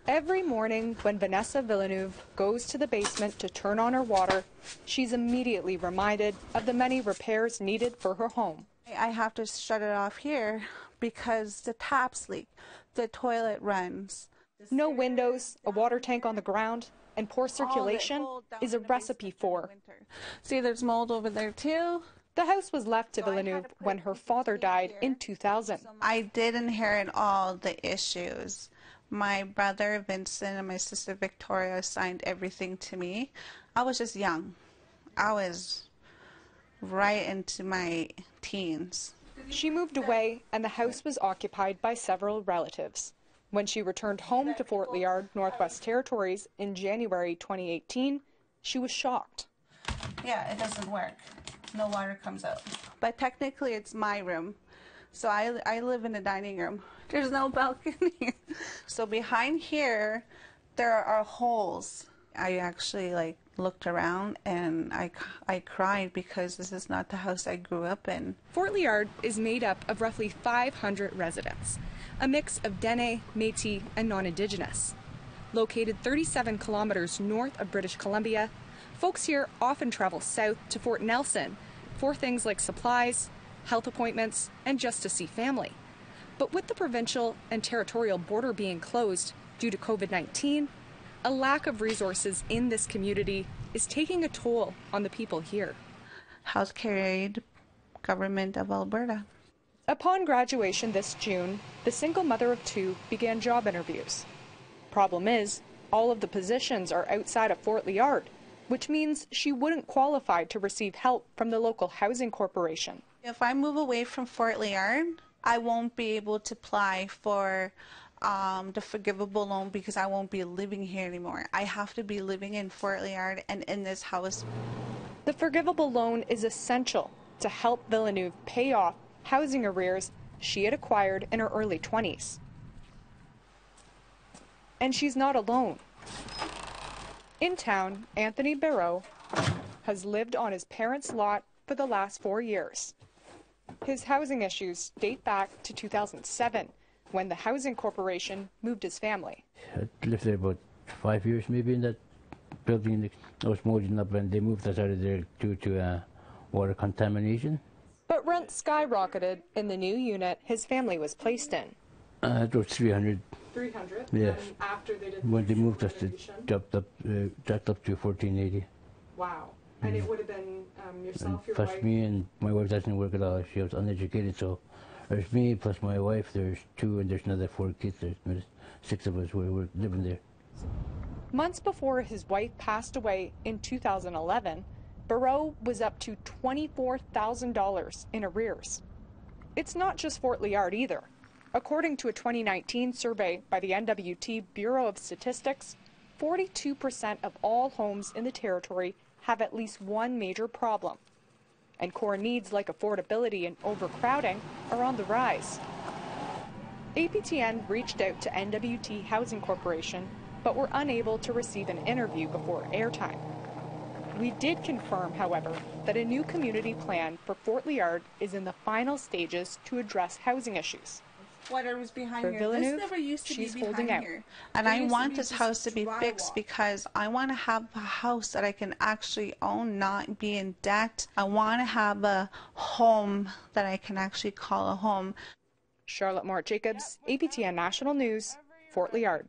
Every morning when Vanessa Villeneuve goes to the basement to turn on her water, she's immediately reminded of the many repairs needed for her home. I have to shut it off here because the taps leak, the toilet runs. No windows, a water tank on the ground, and poor circulation is a recipe for. See, there's mold over there too. The house was left to Villeneuve when her father died in 2000. I did inherit all the issues. My brother Vincent and my sister Victoria assigned everything to me. I was just young. I was right into my teens. She moved away and the house was occupied by several relatives. When she returned home to Fort Liard, Northwest Territories in January 2018, she was shocked. Yeah, it doesn't work. No water comes out. But technically it's my room. So I live in the dining room. There's no balcony. So behind here, there are holes. I actually looked around and I cried because this is not the house I grew up in. Fort Liard is made up of roughly 500 residents, a mix of Dene, Métis, and non-Indigenous. Located 37 kilometers north of British Columbia, folks here often travel south to Fort Nelson for things like supplies, health appointments, and just to see family. But with the provincial and territorial border being closed due to COVID-19, a lack of resources in this community is taking a toll on the people here. Healthcare aid, Government of Alberta. Upon graduation this June, the single mother of two began job interviews. Problem is, all of the positions are outside of Fort Liard, which means she wouldn't qualify to receive help from the local housing corporation. If I move away from Fort Liard, I won't be able to apply for the forgivable loan because I won't be living here anymore. I have to be living in Fort Liard and in this house. The forgivable loan is essential to help Villeneuve pay off housing arrears she had acquired in her early 20s. And she's not alone. In town, Anthony Barreau has lived on his parents' lot for the last 4 years. His housing issues date back to 2007, when the housing corporation moved his family. I lived there about 5 years maybe in that building. I was molding up and they moved us out of there due to water contamination. But rent skyrocketed in the new unit his family was placed in. It was 300. 300? Yes. And after they did when they moved us, it jacked up to 1480. Wow. And it would have been yourself, your plus wife? me, and my wife doesn't work at all. She was uneducated, so there's me plus my wife. There's two, and there's another 4 kids. There's 6 of us who were living there. Months before his wife passed away in 2011, Barreau was up to $24,000 in arrears. It's not just Fort Liard either. According to a 2019 survey by the NWT Bureau of Statistics, 42% of all homes in the territory have at least one major problem. And core needs like affordability and overcrowding are on the rise. APTN reached out to NWT Housing Corporation, but were unable to receive an interview before airtime. We did confirm, however, that a new community plan for Fort Liard is in the final stages to address housing issues. Whatever's behind For here, Villeneuve, this never used to she's be holding behind out. here. And I want this house to be fixed because I want to have a house that I can actually own, not be in debt. I want to have a home that I can actually call a home. Charlotte Mort Jacobs, APTN National News, Fort Liard.